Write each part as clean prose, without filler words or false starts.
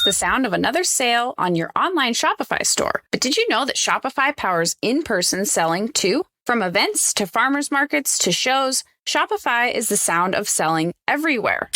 That's the sound of another sale on your online Shopify store. But did you know that Shopify powers in-person selling too? From events to farmers markets to shows, Shopify is the sound of selling everywhere.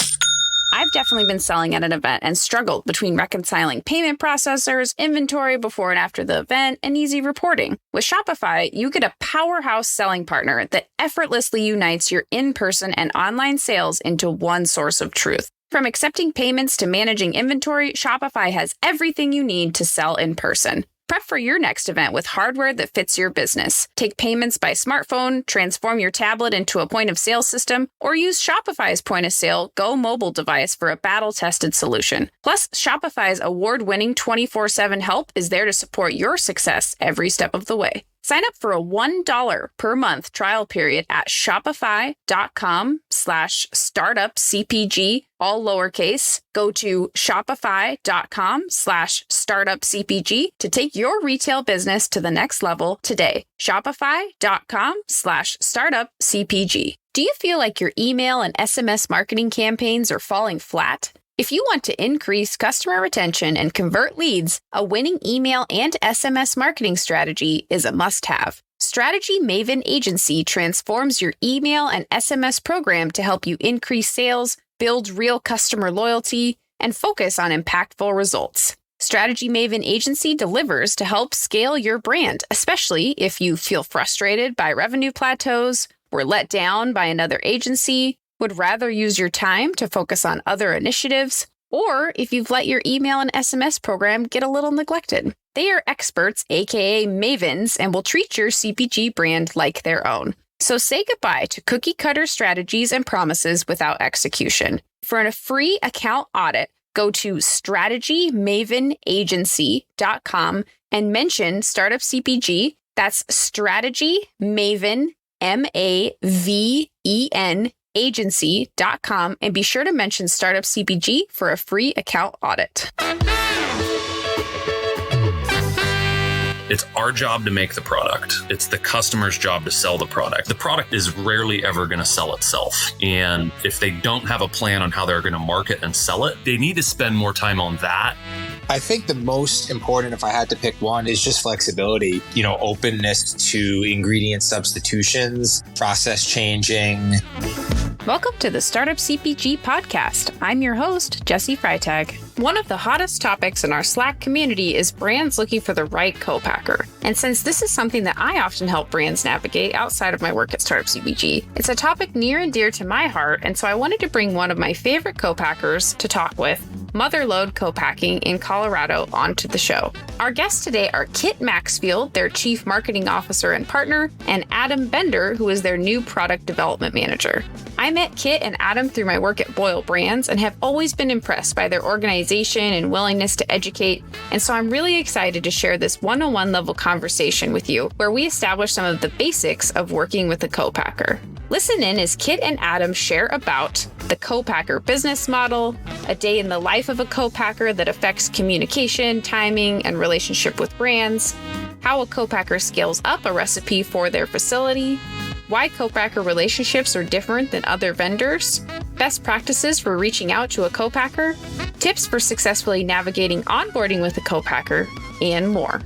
I've definitely been selling at an event and struggled between reconciling payment processors, inventory before and after the event, and easy reporting. With Shopify, you get a powerhouse selling partner that effortlessly unites your in-person and online sales into one source of truth. From accepting payments to managing inventory, Shopify has everything you need to sell in person. Prep for your next event with hardware that fits your business. Take payments by smartphone, transform your tablet into a point-of-sale system, or use Shopify's point-of-sale Go mobile device for a battle-tested solution. Plus, Shopify's award-winning 24/7 help is there to support your success every step of the way. Sign up for a $1 per month trial period at shopify.com/startupcpg, all lowercase. Go to shopify.com/startupcpg to take your retail business to the next level today. Shopify.com/startupcpg. Do you feel like your email and SMS marketing campaigns are falling flat? If you want to increase customer retention and convert leads, a winning email and SMS marketing strategy is a must-have. Strategy Maven Agency transforms your email and SMS program to help you increase sales, build real customer loyalty, and focus on impactful results. Strategy Maven Agency delivers to help scale your brand, especially if you feel frustrated by revenue plateaus, were let down by another agency, would rather use your time to focus on other initiatives, or if you've let your email and SMS program get a little neglected. They are experts, aka mavens, and will treat your CPG brand like their own. So say goodbye to cookie cutter strategies and promises without execution. For a free account audit, go to strategymavenagency.com and mention Startup CPG. That's Strategy Maven, MAVEN, agency.com, and be sure to mention Startup CPG for a free account audit. It's our job to make the product. It's the customer's job to sell the product. The product is rarely ever going to sell itself. And if they don't have a plan on how they're going to market and sell it, they need to spend more time on that. I think the most important, if I had to pick one, is just flexibility, openness to ingredient substitutions, process changing. Welcome to the Startup CPG Podcast. I'm your host, Jesse Freitag. One of the hottest topics in our Slack community is brands looking for the right co-packer. And since this is something that I often help brands navigate outside of my work at Startup CPG, it's a topic near and dear to my heart, and so I wanted to bring one of my favorite co-packers to talk with, Motherlode Co-packing in Colorado, onto the show. Our guests today are Kit Maxfield, their Chief Marketing Officer and partner, and Adam Bender, who is their new Product Development Manager. I met Kit and Adam through my work at Boyle Brands and have always been impressed by their organization and willingness to educate, and so I'm really excited to share this one-on-one level conversation with you, where we establish some of the basics of working with a co-packer. Listen in as Kit and Adam share about the co-packer business model, a day in the life of a co-packer that affects communication, timing, and relationship with brands, how a co-packer scales up a recipe for their facility, why co-packer relationships are different than other vendors, best practices for reaching out to a co-packer, tips for successfully navigating onboarding with a co-packer, and more.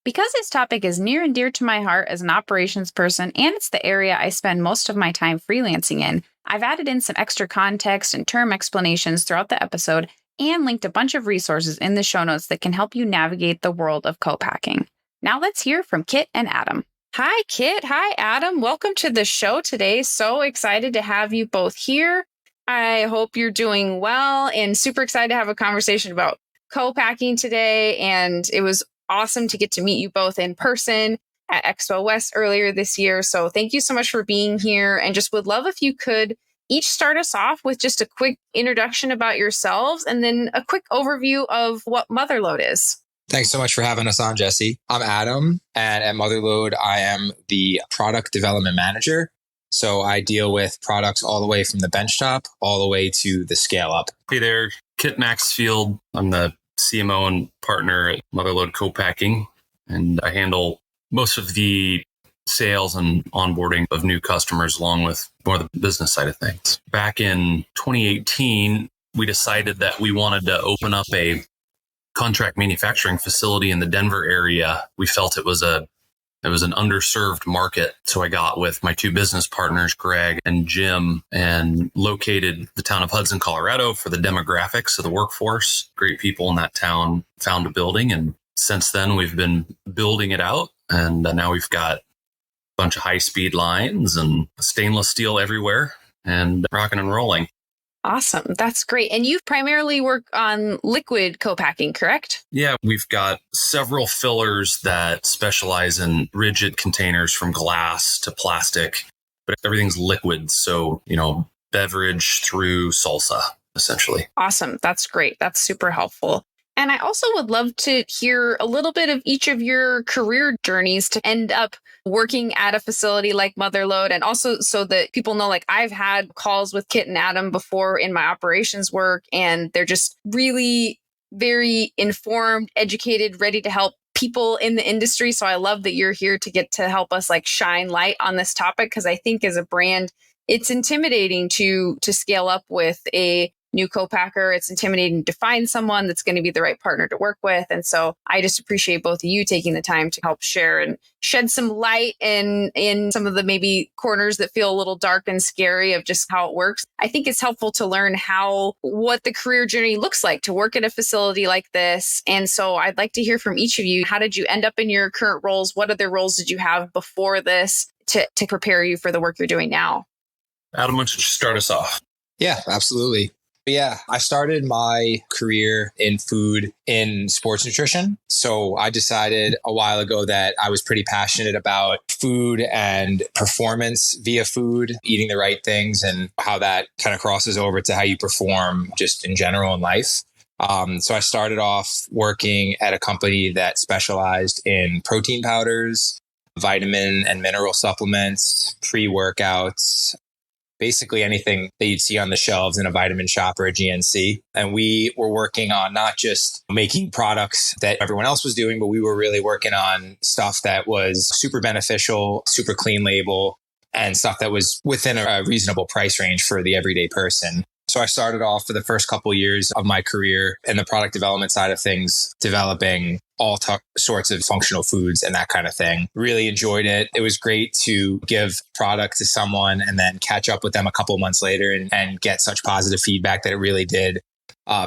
Because this topic is near and dear to my heart as an operations person, and it's the area I spend most of my time freelancing in, I've added in some extra context and term explanations throughout the episode and linked a bunch of resources in the show notes that can help you navigate the world of co-packing. Now let's hear from Kit and Adam. Hi, Kit. Hi, Adam. Welcome to the show today. So excited to have you both here. I hope you're doing well and super excited to have a conversation about co-packing today. And it was awesome to get to meet you both in person at Expo West earlier this year. So thank you so much for being here, and just would love if you could each start us off with just a quick introduction about yourselves and then a quick overview of what Motherlode is. Thanks so much for having us on, Jesse. I'm Adam, and at Motherlode, I am the Product Development Manager. So I deal with products all the way from the benchtop all the way to the scale up. Hey there, Kit Maxfield. I'm the CMO and partner at Motherlode Co-packing, and I handle most of the sales and onboarding of new customers, along with more of the business side of things. Back in 2018, we decided that we wanted to open up a contract manufacturing facility in the Denver area. We felt it was an underserved market. So I got with my two business partners, Greg and Jim, and located the town of Hudson, Colorado for the demographics of the workforce. Great people in that town, found a building. And since then, we've been building it out. And now we've got a bunch of high-speed lines and stainless steel everywhere and rocking and rolling. Awesome. That's great. And you primarily work on liquid co-packing, correct? Yeah, we've got several fillers that specialize in rigid containers from glass to plastic, but everything's liquid. So, beverage through salsa, essentially. Awesome. That's great. That's super helpful. And I also would love to hear a little bit of each of your career journeys to end up working at a facility like Motherlode. And also so that people know, like, I've had calls with Kit and Adam before in my operations work, and they're just really very informed, educated, ready to help people in the industry. So I love that you're here to get to help us like shine light on this topic, because I think as a brand, it's intimidating to scale up with a new co-packer. It's intimidating to find someone that's going to be the right partner to work with. And so I just appreciate both of you taking the time to help share and shed some light in some of the maybe corners that feel a little dark and scary of just how it works. I think it's helpful to learn what the career journey looks like to work at a facility like this. And so I'd like to hear from each of you. How did you end up in your current roles? What other roles did you have before this to prepare you for the work you're doing now? Adam, why don't you start us off? Yeah, absolutely. Yeah, I started my career in food in sports nutrition. So I decided a while ago that I was pretty passionate about food and performance via food, eating the right things, and how that kind of crosses over to how you perform just in general in life. So I started off working at a company that specialized in protein powders, vitamin and mineral supplements, pre-workouts, basically anything that you'd see on the shelves in a vitamin shop or a GNC. And we were working on not just making products that everyone else was doing, but we were really working on stuff that was super beneficial, super clean label, and stuff that was within a reasonable price range for the everyday person. So I started off for the first couple of years of my career in the product development side of things, developing all sorts of functional foods and that kind of thing. Really enjoyed it. It was great to give product to someone and then catch up with them a couple of months later and get such positive feedback that it really did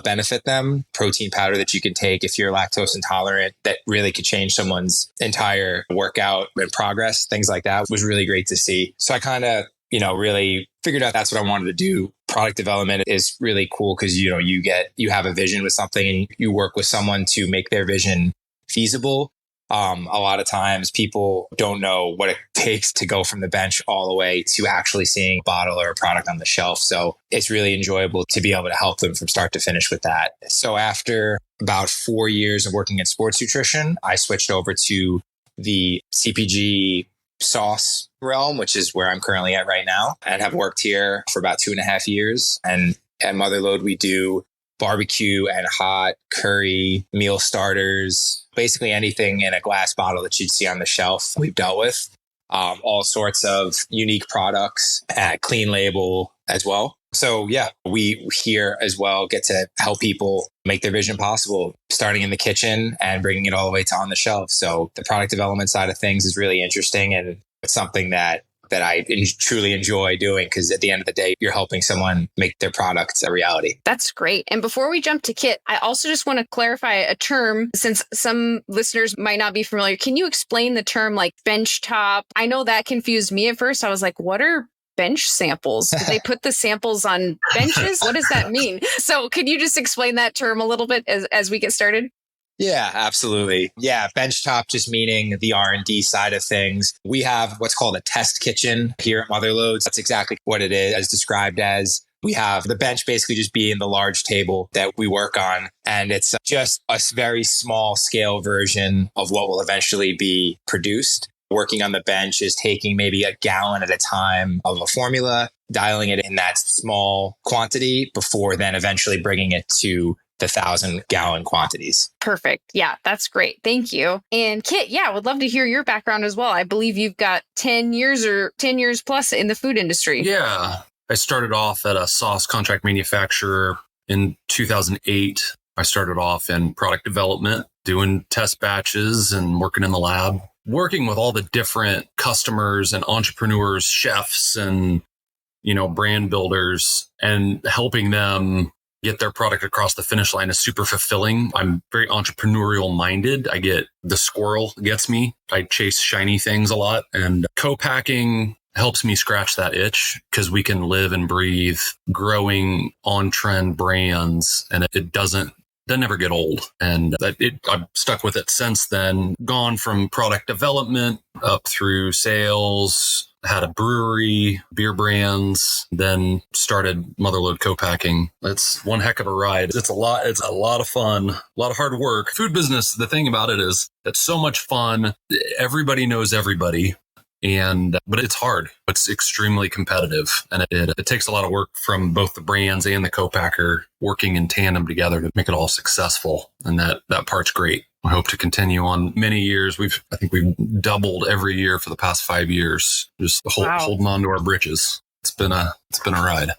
benefit them. Protein powder that you can take if you're lactose intolerant that really could change someone's entire workout and progress. Things like that was really great to see. So I kind of, really figured out that's what I wanted to do. Product development is really cool because, you have a vision with something and you work with someone to make their vision feasible. A lot of times people don't know what it takes to go from the bench all the way to actually seeing a bottle or a product on the shelf. So it's really enjoyable to be able to help them from start to finish with that. So after about 4 years of working in sports nutrition, I switched over to the CPG sauce realm, which is where I'm currently at right now, and have worked here for about 2.5 years. And at Motherlode, we do barbecue and hot curry, meal starters, basically anything in a glass bottle that you'd see on the shelf we've dealt with. All sorts of unique products at clean label as well. So yeah, we here as well get to help people make their vision possible, starting in the kitchen and bringing it all the way to on the shelf. So the product development side of things is really interesting, and it's something that I truly enjoy doing, because at the end of the day, you're helping someone make their product a reality. That's great. And before we jump to Kit, I also just want to clarify a term, since some listeners might not be familiar. Can you explain the term like bench top? I know that confused me at first. I was like, what are bench samples? Did they put the samples on benches? What does that mean? So could you just explain that term a little bit as we get started? Yeah, absolutely. Yeah, benchtop just meaning the R&D side of things. We have what's called a test kitchen here at Motherlode. That's exactly what it is, as described as. We have the bench basically just being the large table that we work on. And it's just a very small scale version of what will eventually be produced. Working on the bench is taking maybe a gallon at a time of a formula, dialing it in that small quantity before then eventually bringing it to the 1,000-gallon quantities. Perfect. Yeah, that's great. Thank you. And Kit, yeah, would love to hear your background as well. I believe you've got 10 years plus in the food industry. Yeah. I started off at a sauce contract manufacturer in 2008. I started off in product development, doing test batches and working in the lab, working with all the different customers and entrepreneurs, chefs and, brand builders, and helping them get their product across the finish line is super fulfilling. I'm very entrepreneurial minded. The squirrel gets me. I chase shiny things a lot, and co-packing helps me scratch that itch because we can live and breathe growing on trend brands, and it doesn't never get old. And I've stuck with it since then, gone from product development up through sales, had a brewery, beer brands, then started Motherlode co-packing. It's one heck of a ride. It's a lot of fun, a lot of hard work. Food business, the thing about it is it's so much fun. Everybody knows everybody. But it's hard. It's extremely competitive, and it takes a lot of work from both the brands and the co-packer working in tandem together to make it all successful. And that part's great. I hope to continue on many years. I think we've doubled every year for the past 5 years, just holding on to our britches. It's been a ride.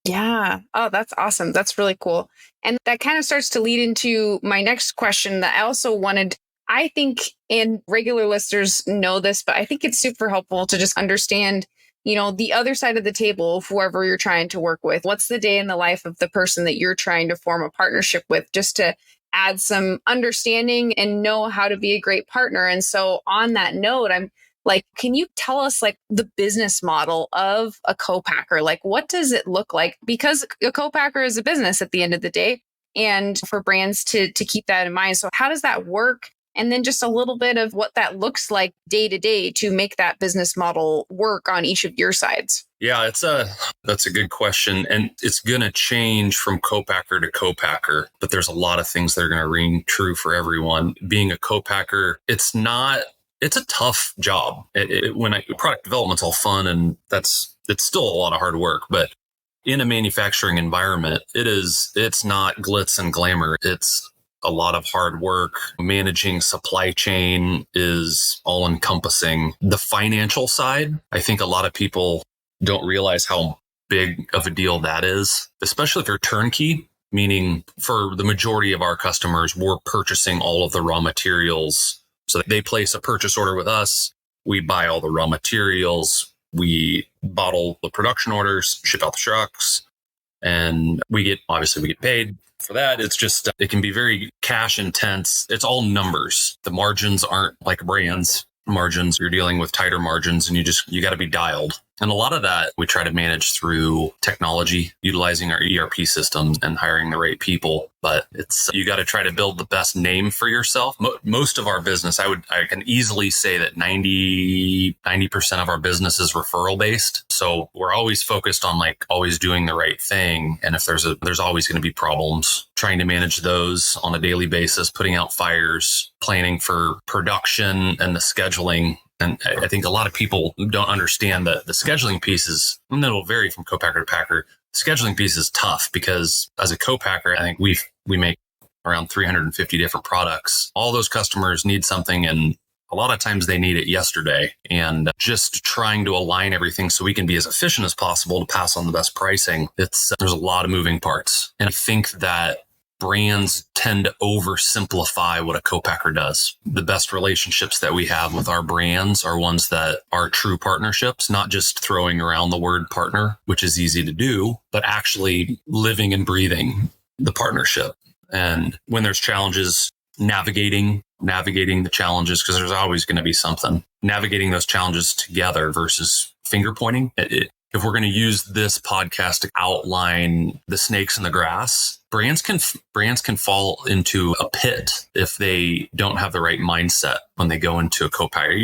Yeah. Oh, that's awesome. That's really cool. And that kind of starts to lead into my next question that I also wanted. I think, and regular listeners know this, but I think it's super helpful to just understand, the other side of the table of whoever you're trying to work with. What's the day in the life of the person that you're trying to form a partnership with, just to add some understanding and know how to be a great partner. And so on that note, I'm like, can you tell us the business model of a co-packer? What does it look like? Because a co-packer is a business at the end of the day, and for brands to keep that in mind. So how does that work? And then just a little bit of what that looks like day to day to make that business model work on each of your sides. Yeah, that's a good question. And it's going to change from co-packer to co-packer, but there's a lot of things that are going to ring true for everyone. Being a co-packer, it's a tough job. Product development's all fun, and it's still a lot of hard work, but in a manufacturing environment, it's not glitz and glamour. It's a lot of hard work. Managing supply chain is all encompassing. The financial side, I think a lot of people don't realize how big of a deal that is, especially if you're turnkey, meaning for the majority of our customers, we're purchasing all of the raw materials. So they place a purchase order with us. We buy all the raw materials. We bottle the production orders, ship out the trucks, and we get paid for that. It's just, it can be very cash intense. It's all numbers. The margins aren't like brands margins. You're dealing with tighter margins, and you got to be dialed. And a lot of that we try to manage through technology, utilizing our ERP systems and hiring the right people. But you got to try to build the best name for yourself. Most of our business, I can easily say that 90% of our business is referral based. So we're always focused on always doing the right thing. And if there's always going to be problems, trying to manage those on a daily basis, putting out fires, planning for production and the scheduling. And I think a lot of people don't understand that the scheduling piece is, and it'll vary from co-packer to packer. The scheduling piece is tough because as a co-packer, I think we make around 350 different products. All those customers need something, and a lot of times they need it yesterday. And just trying to align everything so we can be as efficient as possible to pass on the best pricing. There's a lot of moving parts. And I think that brands tend to oversimplify what a co-packer does. The best relationships that we have with our brands are ones that are true partnerships, not just throwing around the word partner, which is easy to do, but actually living and breathing the partnership. And when there's challenges, navigating the challenges, because there's always going to be something, navigating those challenges together versus finger pointing. If we're going to use this podcast to outline the snakes in the grass, brands can fall into a pit if they don't have the right mindset when they go into a co-packer.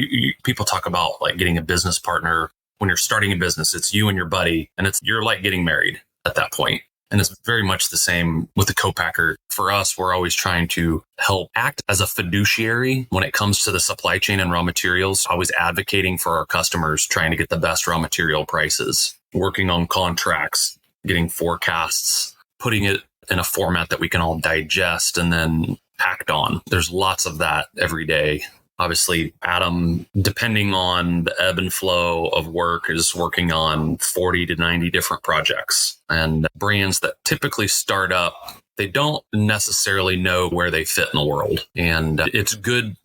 People talk about getting a business partner. When you're starting a business, it's you and your buddy, and you're like getting married at that point. And it's very much the same with the co-packer. For us, we're always trying to help act as a fiduciary when it comes to the supply chain and raw materials, always advocating for our customers, trying to get the best raw material prices, working on contracts, getting forecasts, putting it in a format that we can all digest and then act on. There's lots of that every day. Obviously, Adam, depending on the ebb and flow of work, is working on 40 to 90 different projects. And brands that typically start up, they don't necessarily know where they fit in the world. And it's good.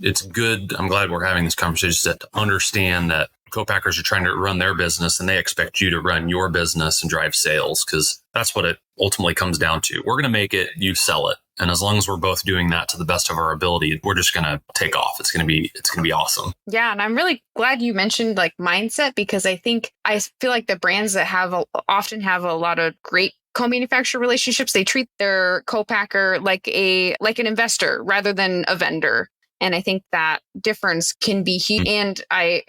I'm glad we're having this conversation to understand that co-packers are trying to run their business and they expect you to run your business and drive sales, because that's what it ultimately comes down to. We're going to make it, you sell it. And as long as we're both doing that to the best of our ability, we're just going to take off. It's going to be awesome. Yeah. And I'm really glad you mentioned like mindset, because I feel like the brands that often have a lot of great co-manufacturer relationships, they treat their co-packer like an investor rather than a vendor. And I think that difference can be huge. And I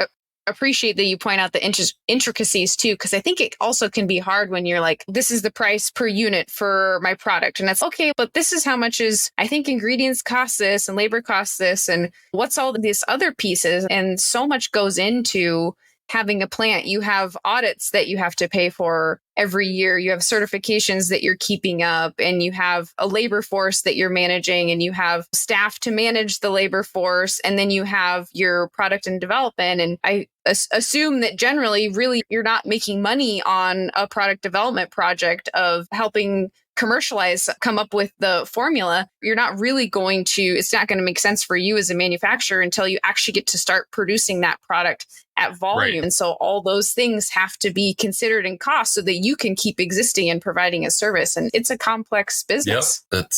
appreciate that you point out the intricacies too, because I think it also can be hard when you're like, this is the price per unit for my product. And that's okay, but this is how much I think ingredients cost this and labor costs this and what's all these other pieces. And so much goes into having a plant. You have audits that you have to pay for every year. You have certifications that you're keeping up, and you have a labor force that you're managing, and you have staff to manage the labor force. And then you have your product and development. And I assume that generally, really, you're not making money on a product development project of helping commercialize, come up with the formula. You're not really it's not going to make sense for you as a manufacturer until you actually get to start producing that product at volume. Right. And so all those things have to be considered in cost so that you can keep existing and providing a service. And it's a complex business. Yep.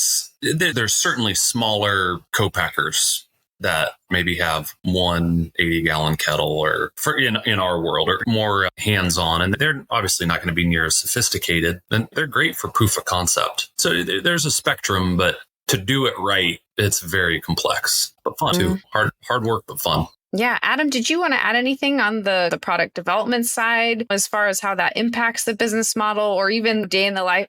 There's certainly smaller co-packers that maybe have one 80-gallon kettle, or in our world, or more hands-on. And they're obviously not going to be near as sophisticated. And they're great for proof of concept. So there's a spectrum, but to do it right, it's very complex, but fun too. Hard work, but fun. Yeah. Adam, did you want to add anything on the product development side as far as how that impacts the business model, or even day in the life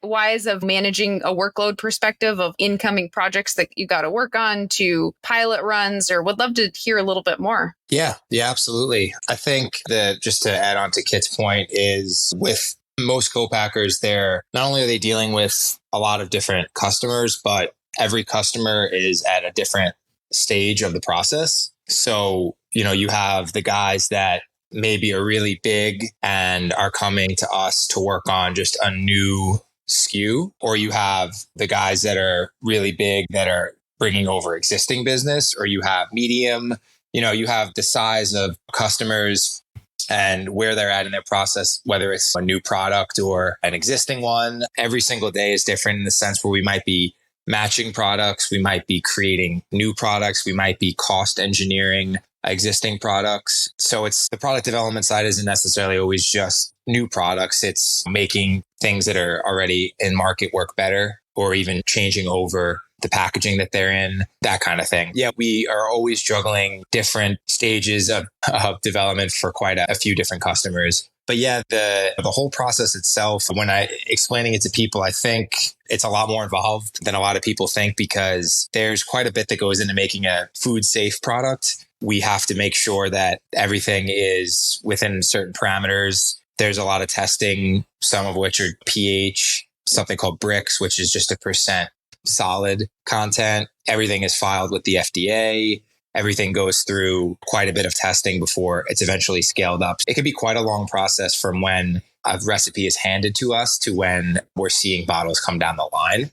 wise of managing a workload perspective of incoming projects that you got to work on to pilot runs, or would love to hear a little bit more? Yeah, absolutely. I think that just to add on to Kit's point is with most co-packers, not only are they dealing with a lot of different customers, but every customer is at a different stage of the process. So, you have the guys that maybe are really big and are coming to us to work on just a new SKU, or you have the guys that are really big that are bringing over existing business, or you have medium, you have the size of customers and where they're at in their process, whether it's a new product or an existing one. Every single day is different in the sense where we might be matching products, we might be creating new products, we might be cost engineering existing products. So the product development side isn't necessarily always just new products. It's making things that are already in market work better, or even changing over the packaging that they're in, that kind of thing. Yeah, we are always juggling different stages of development for quite a few different customers. But yeah, the whole process itself, when explaining it to people, I think it's a lot more involved than a lot of people think, because there's quite a bit that goes into making a food safe product. We have to make sure that everything is within certain parameters. There's a lot of testing, some of which are pH, something called bricks, which is just a % solid content. Everything is filed with the FDA. Everything goes through quite a bit of testing before it's eventually scaled up. It can be quite a long process from when a recipe is handed to us to when we're seeing bottles come down the line.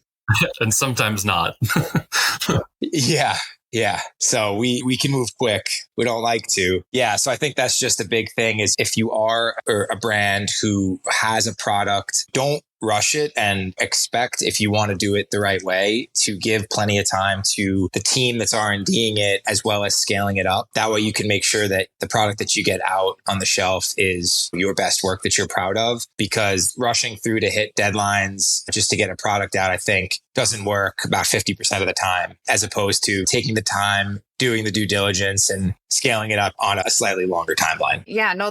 And sometimes not. Yeah. So we can move quick. We don't like to. Yeah. So I think that's just a big thing, is if you are a brand who has a product, don't rush it, and expect, if you want to do it the right way, to give plenty of time to the team that's R&Ding it, as well as scaling it up. That way you can make sure that the product that you get out on the shelf is your best work that you're proud of, because rushing through to hit deadlines just to get a product out, I think doesn't work about 50% of the time, as opposed to taking the time, doing the due diligence, and scaling it up on a slightly longer timeline. Yeah, no,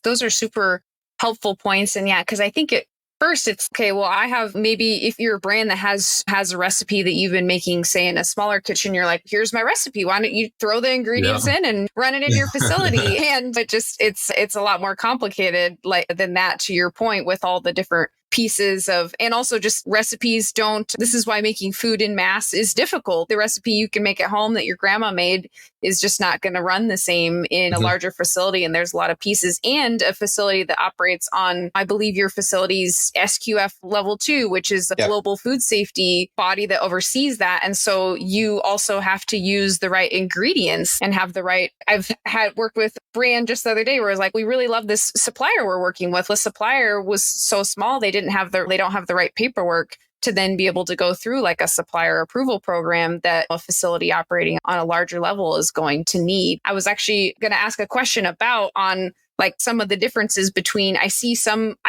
those are super helpful points. And yeah, because I think first, it's okay. Well, I have, maybe if you're a brand that has a recipe that you've been making, say in a smaller kitchen, you're like, here's my recipe. Why don't you throw the ingredients in and run it in your facility? But just it's a lot more complicated than that, to your point, with all the different pieces of, and also just recipes this is why making food in mass is difficult. The recipe you can make at home that your grandma made is just not going to run the same in a larger facility. And there's a lot of pieces, and a facility that operates on, I believe your facility's SQF level 2, which is the global food safety body that oversees that. And so you also have to use the right ingredients and have the right, I've had worked with brand just the other day where it's like, we really love this supplier we're working with. The supplier was so small, they don't have the right paperwork to then be able to go through like a supplier approval program that a facility operating on a larger level is going to need. I was actually going to ask a question about on like some of the differences between, I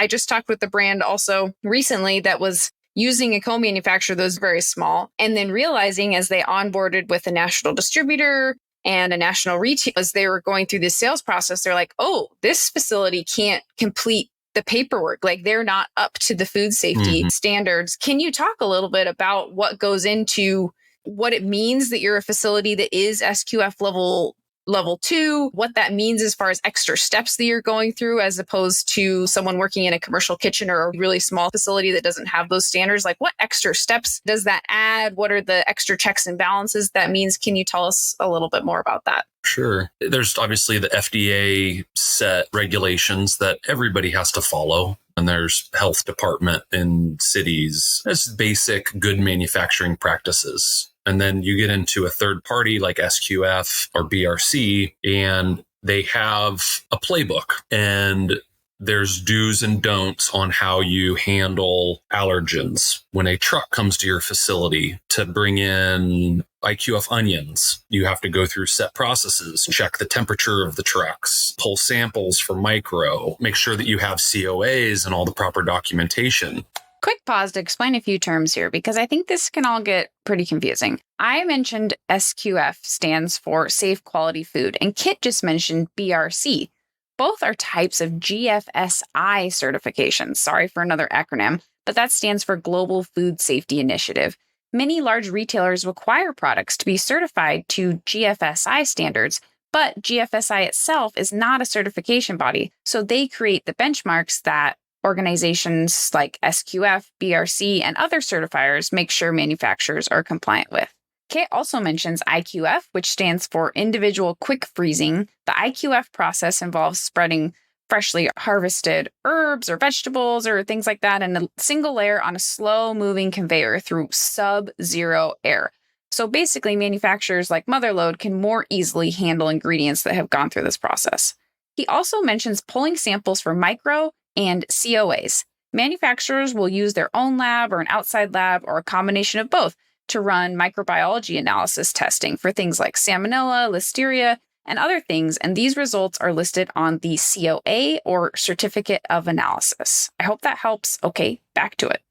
just talked with the brand also recently that was using a co-manufacturer that was very small, and then realizing as they onboarded with a national distributor and a national retail, as they were going through this sales process, they're like, oh, this facility can't complete the paperwork. Like they're not up to the food safety standards. Can you talk a little bit about what goes into what it means that you're a facility that is SQF level 2, what that means as far as extra steps that you're going through, as opposed to someone working in a commercial kitchen or a really small facility that doesn't have those standards? Like what extra steps does that add? What are the extra checks and balances that means? Can you tell us a little bit more about that? Sure. There's obviously the FDA set regulations that everybody has to follow. And there's health department in cities. That's basic good manufacturing practices. And then you get into a third party like SQF or BRC, and they have a playbook, and there's do's and don'ts on how you handle allergens. When a truck comes to your facility to bring in IQF onions, you have to go through set processes, check the temperature of the trucks, pull samples for micro, make sure that you have COAs and all the proper documentation. Quick pause to explain a few terms here, because I think this can all get pretty confusing. I mentioned SQF stands for Safe Quality Food, and Kit just mentioned BRC. Both are types of GFSI certifications. Sorry for another acronym, but that stands for Global Food Safety Initiative. Many large retailers require products to be certified to GFSI standards, but GFSI itself is not a certification body, so they create the benchmarks that organizations like SQF, BRC, and other certifiers make sure manufacturers are compliant with. Kate also mentions IQF, which stands for Individual Quick Freezing. The IQF process involves spreading freshly harvested herbs or vegetables or things like that in a single layer on a slow-moving conveyor through sub-zero air. So basically, manufacturers like Motherlode can more easily handle ingredients that have gone through this process. He also mentions pulling samples for micro and COAs. Manufacturers will use their own lab or an outside lab or a combination of both to run microbiology analysis testing for things like salmonella, listeria, and other things, and these results are listed on the COA or Certificate of Analysis. I hope that helps. Okay, back to it.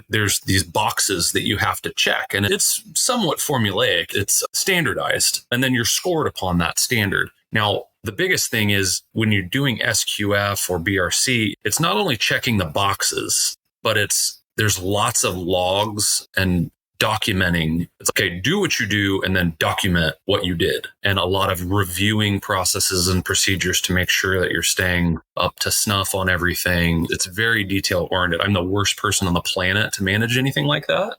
There's these boxes that you have to check, and it's somewhat formulaic. It's standardized, and then you're scored upon that standard. Now, the biggest thing is when you're doing SQF or BRC, it's not only checking the boxes, but there's lots of logs and documenting. It's okay, do what you do and then document what you did. And a lot of reviewing processes and procedures to make sure that you're staying up to snuff on everything. It's very detail oriented. I'm the worst person on the planet to manage anything like that.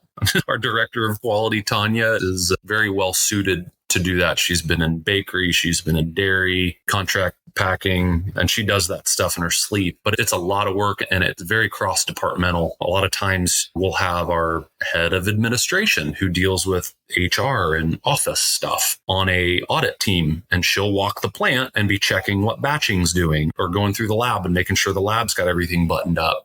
Our director of quality, Tanya, is very well suited to do that. She's been in bakery, she's been in dairy, contract packing, and she does that stuff in her sleep. But it's a lot of work and it's very cross-departmental. A lot of times we'll have our head of administration who deals with HR and office stuff on a audit team, and she'll walk the plant and be checking what batching's doing or going through the lab and making sure the lab's got everything buttoned up.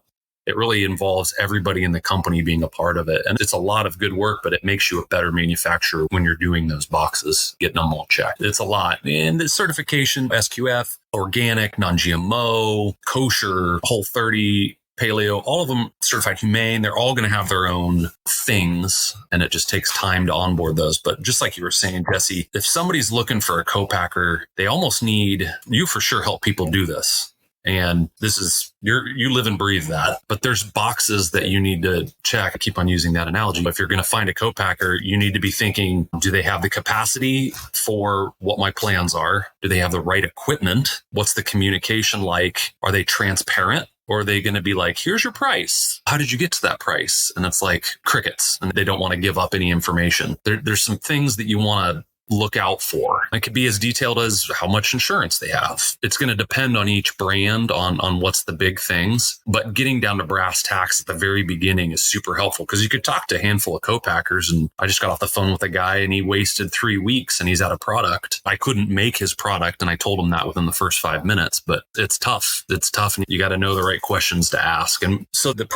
It really involves everybody in the company being a part of it. And it's a lot of good work, but it makes you a better manufacturer when you're doing those boxes, getting them all checked. It's a lot. And the certification, SQF, organic, non-GMO, kosher, Whole30, paleo, all of them certified humane. They're all going to have their own things, and it just takes time to onboard those. But just like you were saying, Jesse, if somebody's looking for a co-packer, they almost need you for sure help people do this. And this is, you live and breathe that, but there's boxes that you need to check. I keep on using that analogy. If you're going to find a co-packer, you need to be thinking, do they have the capacity for what my plans are? Do they have the right equipment? What's the communication like? Are they transparent Or are they going to be like, here's your price. How did you get to that price? And it's like crickets, and they don't want to give up any information. There's some things that you want to look out for. It could be as detailed as how much insurance they have. It's going to depend on each brand on what's the big things, but getting down to brass tacks at the very beginning is super helpful, because you could talk to a handful of co-packers, and I just got off the phone with a guy and he wasted 3 weeks and he's out of product. I couldn't make his product, and I told him that within the first 5 minutes, but it's tough. It's tough, and you got to know the right questions to ask. And so the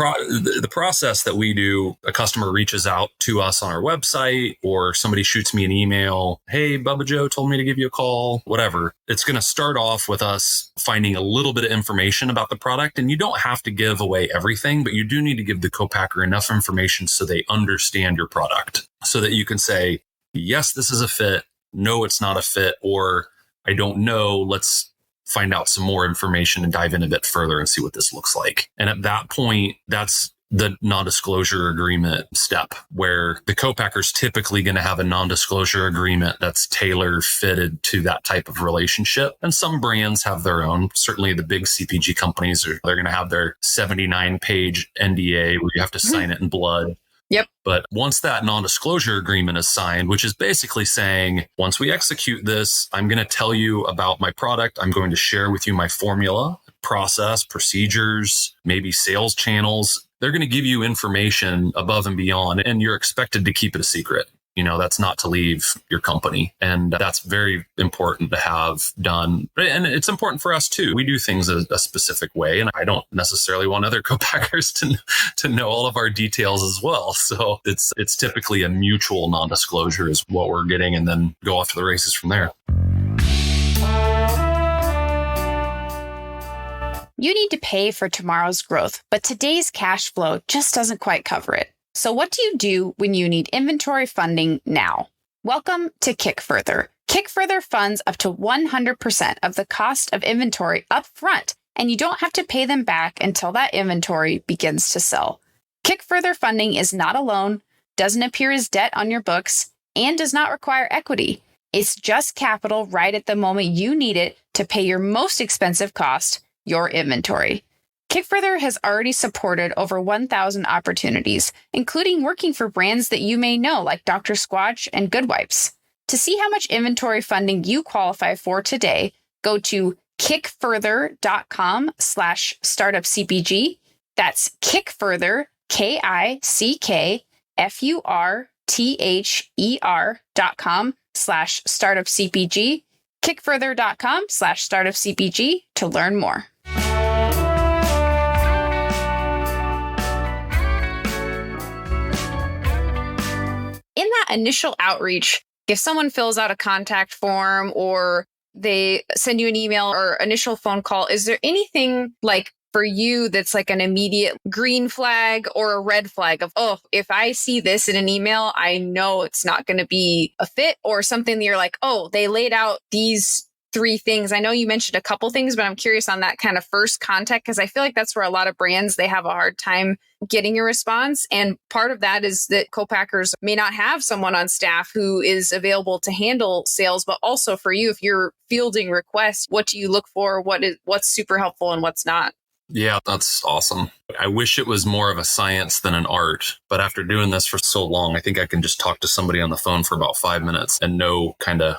process that we do, a customer reaches out to us on our website, or somebody shoots me an email, hey, Bubba Joe told me to give you a call, whatever. It's going to start off with us finding a little bit of information about the product. And you don't have to give away everything, but you do need to give the co-packer enough information so they understand your product, so that you can say, yes, this is a fit. No, it's not a fit. Or I don't know. Let's find out some more information and dive in a bit further and see what this looks like. And at that point, that's the non-disclosure agreement step, where the co-packer's typically going to have a non-disclosure agreement that's tailor-fitted to that type of relationship. And some brands have their own. Certainly the big CPG companies, they're going to have their 79-page NDA where you have to sign it in blood. Yep. But once that non-disclosure agreement is signed, which is basically saying, once we execute this, I'm going to tell you about my product. I'm going to share with you my formula, process, procedures, maybe sales channels. They're going to give you information above and beyond, and you're expected to keep it a secret. That's not to leave your company. And that's very important to have done. And it's important for us too. We do things a specific way, and I don't necessarily want other co-packers to know all of our details as well. So it's typically a mutual non-disclosure is what we're getting, and then go off to the races from there. You need to pay for tomorrow's growth, but today's cash flow just doesn't quite cover it. So what do you do when you need inventory funding now? Welcome to Kick Further. Kick Further funds up to 100% of the cost of inventory up front, and you don't have to pay them back until that inventory begins to sell. Kick Further funding is not a loan, doesn't appear as debt on your books, and does not require equity. It's just capital right at the moment you need it to pay your most expensive cost, your inventory. Kickfurther has already supported over 1,000 opportunities, including working for brands that you may know like Dr. Squatch and Good Wipes. To see how much inventory funding you qualify for today, go to kickfurther.com/startupcpg. That's kickfurther, kickfurther.com/startupcpg. kickfurther.com/startupcpg to learn more. In that initial outreach, if someone fills out a contact form or they send you an email or initial phone call, is there anything like for you that's like an immediate green flag or a red flag of, oh, if I see this in an email, I know it's not going to be a fit, or something that you're like, oh, they laid out these 3 things. I know you mentioned a couple things, but I'm curious on that kind of first contact, because I feel like that's where a lot of brands, they have a hard time getting a response. And part of that is that co-packers may not have someone on staff who is available to handle sales, but also for you, if you're fielding requests, what do you look for? What's super helpful and what's not? Yeah, that's awesome. I wish it was more of a science than an art, but after doing this for so long, I think I can just talk to somebody on the phone for about 5 minutes and know kind of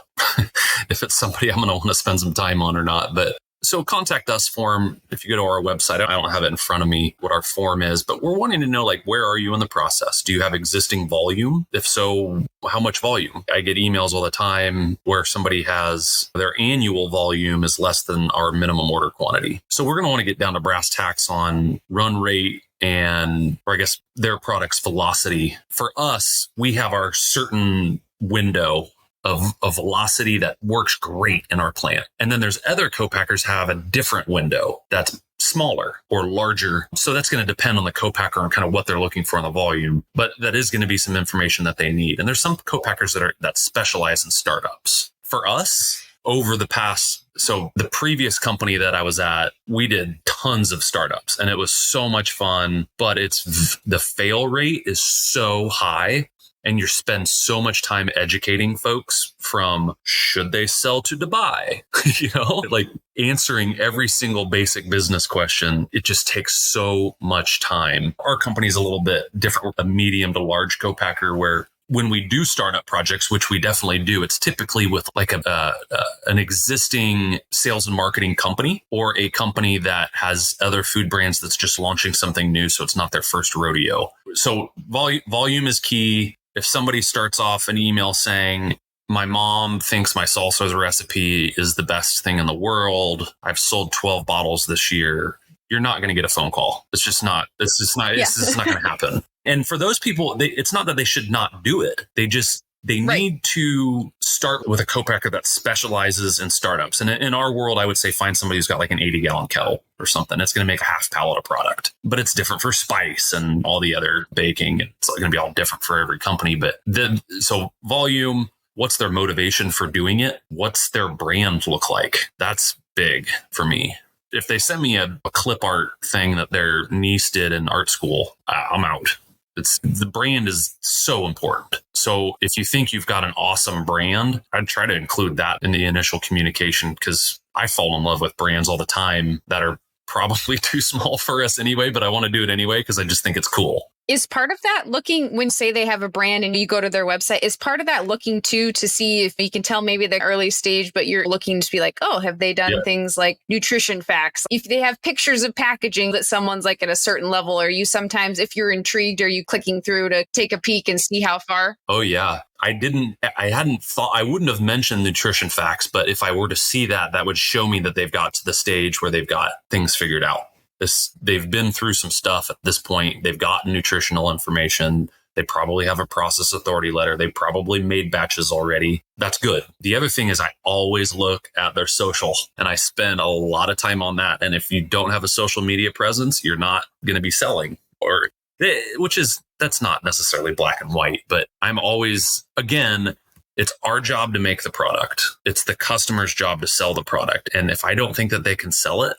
if it's somebody I'm going to want to spend some time on or not. But so contact us form, if you go to our website, I don't have it in front of me what our form is, but we're wanting to know, like, where are you in the process? Do you have existing volume? If so, how much volume? I get emails all the time where somebody has their annual volume is less than our minimum order quantity. So we're going to want to get down to brass tacks on run rate and, or I guess their product's velocity. For us, we have our certain window of velocity that works great in our plant. And then there's other co-packers have a different window that's smaller or larger. So that's going to depend on the co-packer and kind of what they're looking for in the volume. But that is going to be some information that they need. And there's some co-packers that specialize in startups. For us, over the past, so the previous company that I was at, we did tons of startups and it was so much fun, but the fail rate is so high. And you spend so much time educating folks from should they sell to Dubai, like answering every single basic business question. It just takes so much time. Our company is a little bit different, a medium to large co-packer, where when we do startup projects, which we definitely do, it's typically with like an existing sales and marketing company or a company that has other food brands that's just launching something new. So it's not their first rodeo. So volume is key. If somebody starts off an email saying, my mom thinks my salsa recipe is the best thing in the world, I've sold 12 bottles this year, you're not going to get a phone call. It's just not going to happen. And for those people, it's not that they should not do it. They need to start with a co-packer that specializes in startups. And in our world, I would say find somebody who's got like an 80-gallon kettle or something. It's going to make a half pallet of product, but it's different for spice and all the other baking. It's going to be all different for every company. But so volume, what's their motivation for doing it? What's their brand look like? That's big for me. If they send me a clip art thing that their niece did in art school, I'm out. The brand is so important. So if you think you've got an awesome brand, I'd try to include that in the initial communication, because I fall in love with brands all the time that are probably too small for us anyway, but I want to do it anyway because I just think it's cool. Is part of that looking, when say they have a brand and you go to their website, is part of that looking too to see if you can tell maybe the early stage, but you're looking to be like, oh, have they done things like nutrition facts? If they have pictures of packaging that someone's like at a certain level, are you sometimes, if you're intrigued, are you clicking through to take a peek and see how far? Oh, yeah. I wouldn't have mentioned nutrition facts, but if I were to see that would show me that they've got to the stage where they've got things figured out. They've been through some stuff at this point. They've gotten nutritional information. They probably have a process authority letter. They probably made batches already. That's good. The other thing is I always look at their social, and I spend a lot of time on that. And if you don't have a social media presence, you're not going to be selling, that's not necessarily black and white, but I'm always, again, it's our job to make the product. It's the customer's job to sell the product. And if I don't think that they can sell it,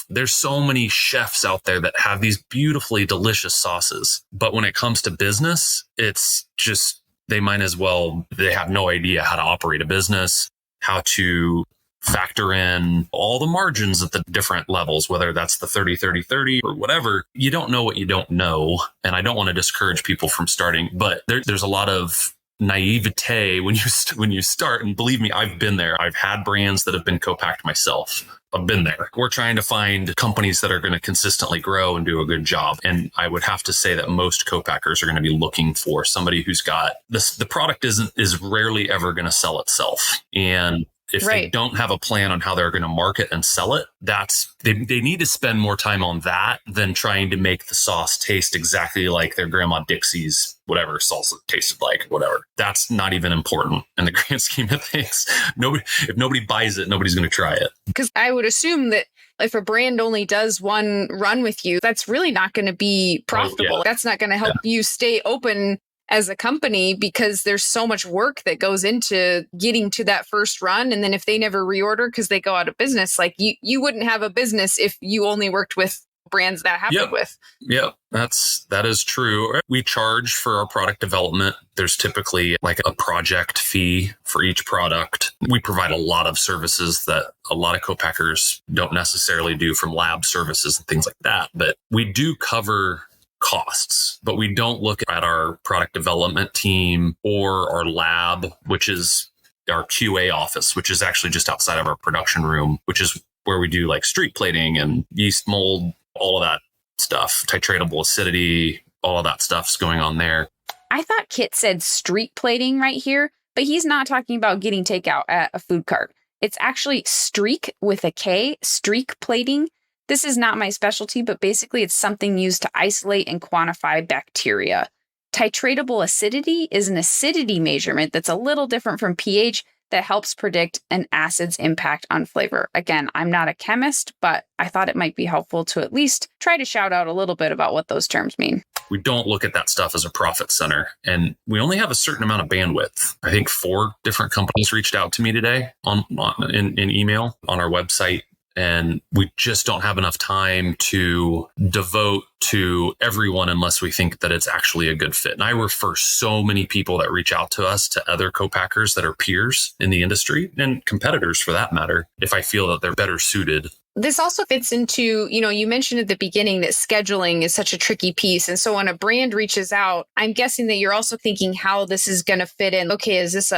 there's so many chefs out there that have these beautifully delicious sauces. But when it comes to business, it's just, they have no idea how to operate a business, how to factor in all the margins at the different levels, whether that's the 30-30-30 or whatever. You don't know what you don't know. And I don't want to discourage people from starting, but there's a lot of naivete when you start. And believe me, I've been there. I've had brands that have been co-packed myself. I've been there. We're trying to find companies that are going to consistently grow and do a good job. And I would have to say that most co-packers are going to be looking for somebody who's got this. The product is rarely ever going to sell itself. And if they don't have a plan on how they're going to market and sell it, they need to spend more time on that than trying to make the sauce taste exactly like their grandma Dixie's whatever salsa tasted like, whatever. That's not even important in the grand scheme of things. If nobody buys it, nobody's going to try it. Because I would assume that if a brand only does one run with you, that's really not going to be profitable. That's not going to help you stay open as a company, because there's so much work that goes into getting to that first run. And then if they never reorder because they go out of business, like you wouldn't have a business if you only worked with brands that happened with. Yep. That is true. We charge for our product development. There's typically like a project fee for each product. We provide a lot of services that a lot of co-packers don't necessarily do, from lab services and things like that. But we do cover costs, but we don't look at our product development team or our lab, which is our QA office, which is actually just outside of our production room, which is where we do like streak plating and yeast mold, all of that stuff, titratable acidity, all of that stuff's going on there. I thought Kit said streak plating right here, but he's not talking about getting takeout at a food cart. It's actually streak with a K, streak plating. This is not my specialty, but basically it's something used to isolate and quantify bacteria. Titratable acidity is an acidity measurement that's a little different from pH that helps predict an acid's impact on flavor. Again, I'm not a chemist, but I thought it might be helpful to at least try to shout out a little bit about what those terms mean. We don't look at that stuff as a profit center, and we only have a certain amount of bandwidth. I think 4 different companies reached out to me today in email on our website. And we just don't have enough time to devote to everyone unless we think that it's actually a good fit. And I refer so many people that reach out to us to other co-packers that are peers in the industry and competitors for that matter, if I feel that they're better suited. This also fits into, you mentioned at the beginning that scheduling is such a tricky piece. And so when a brand reaches out, I'm guessing that you're also thinking how this is going to fit in. Okay, is this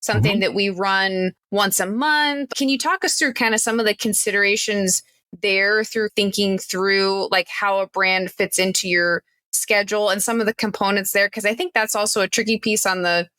something that we run once a month? Can you talk us through kind of some of the considerations there through thinking through like how a brand fits into your schedule and some of the components there? Because I think that's also a tricky piece on the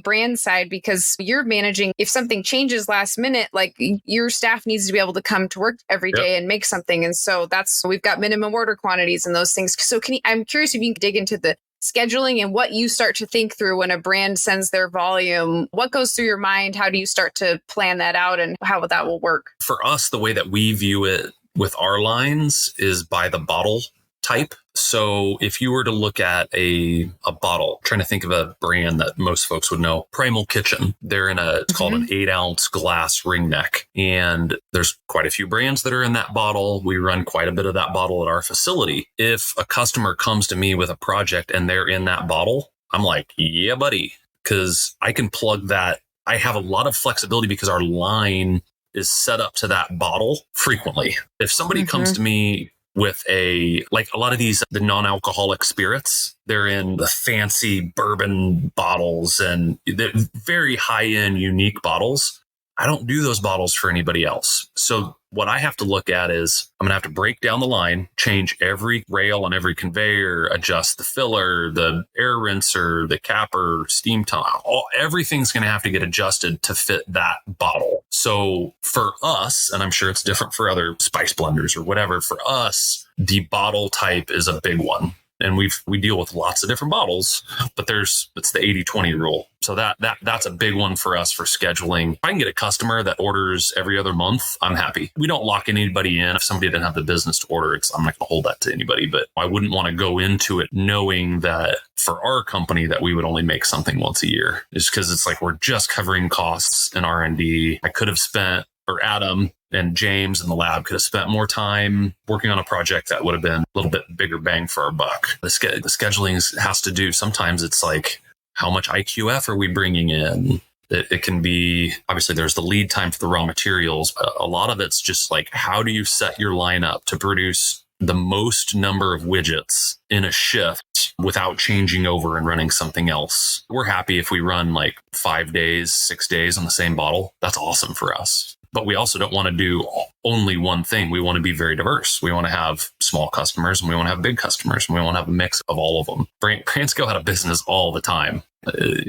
brand side, because you're managing, if something changes last minute, like your staff needs to be able to come to work every day and make something. And so we've got minimum order quantities and those things. So I'm curious if you can dig into the scheduling and what you start to think through when a brand sends their volume. What goes through your mind? How do you start to plan that out and how that will work? For us, the way that we view it with our lines is by the bottle type. So if you were to look at a bottle, trying to think of a brand that most folks would know, Primal Kitchen, they're in it's called an 8-ounce glass ring neck. And there's quite a few brands that are in that bottle. We run quite a bit of that bottle at our facility. If a customer comes to me with a project and they're in that bottle, I'm like, yeah, buddy, because I can plug that. I have a lot of flexibility because our line is set up to that bottle frequently. If somebody comes to me with a lot of the non-alcoholic spirits, they're in the fancy bourbon bottles and they're very high-end, unique bottles. I don't do those bottles for anybody else. So what I have to look at is I'm going to have to break down the line, change every rail on every conveyor, adjust the filler, the air rinser, the capper, steam tunnel. Everything's going to have to get adjusted to fit that bottle. So for us, and I'm sure it's different for other spice blenders or whatever, for us, the bottle type is a big one. And we deal with lots of different bottles, but it's the 80-20 rule. So that's a big one for us for scheduling. If I can get a customer that orders every other month, I'm happy. We don't lock anybody in. If somebody didn't have the business to order, I'm not going to hold that to anybody, but I wouldn't want to go into it knowing that for our company that we would only make something once a year. Just because it's like we're just covering costs in R&D. I could have spent, or Adam and James in the lab could have spent more time working on a project that would have been a little bit bigger bang for our buck. The scheduling has to do, sometimes it's like, how much IQF are we bringing in? It can be, obviously there's the lead time for the raw materials, but a lot of it's just like, how do you set your lineup to produce the most number of widgets in a shift without changing over and running something else? We're happy if we run like 5 days, 6 days on the same bottle. That's awesome for us. But we also don't want to do only one thing. We want to be very diverse. We want to have small customers and we want to have big customers and we want to have a mix of all of them. Brands go out of business all the time.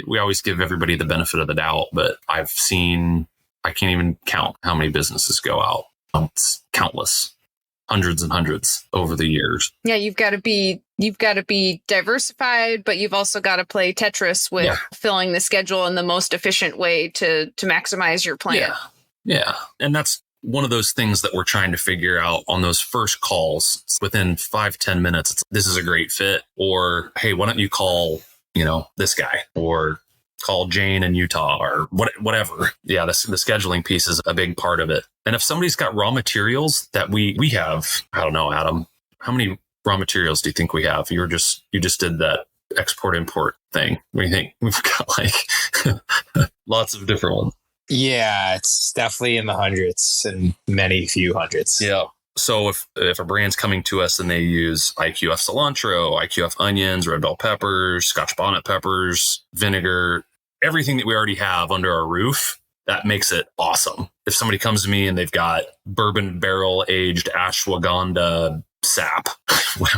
We always give everybody the benefit of the doubt, but I can't even count how many businesses go out. It's countless, hundreds and hundreds over the years. Yeah, you've got to be diversified, but you've also got to play Tetris with filling the schedule in the most efficient way to maximize your plan. Yeah. And that's one of those things that we're trying to figure out on those first calls. Within 5-10 minutes, this is a great fit. Or, hey, why don't you call, this guy, or call Jane in Utah, or whatever. Yeah, the scheduling piece is a big part of it. And if somebody's got raw materials that we have, I don't know, Adam, how many raw materials do you think we have? You just did that export-import thing. What do you think? We've got like lots of different ones. Yeah, it's definitely in the hundreds and many few hundreds. Yeah. So if a brand's coming to us and they use IQF cilantro, IQF onions, red bell peppers, Scotch bonnet peppers, vinegar, everything that we already have under our roof, that makes it awesome. If somebody comes to me and they've got bourbon barrel aged ashwagandha sap,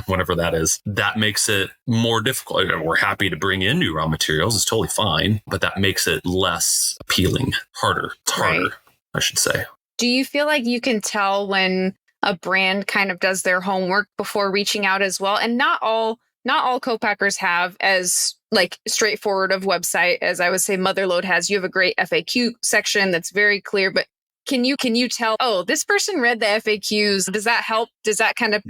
whatever that is, that makes it more difficult. We're happy to bring in new raw materials. It's totally fine, but that makes it less appealing, harder. It's harder, I should say. Do you feel like you can tell when a brand kind of does their homework before reaching out as well? And not all co-packers have as like straightforward of website as I would say Motherlode has. You have a great FAQ section that's very clear, but can you tell, oh, this person read the FAQs? Does that help? Does that kind of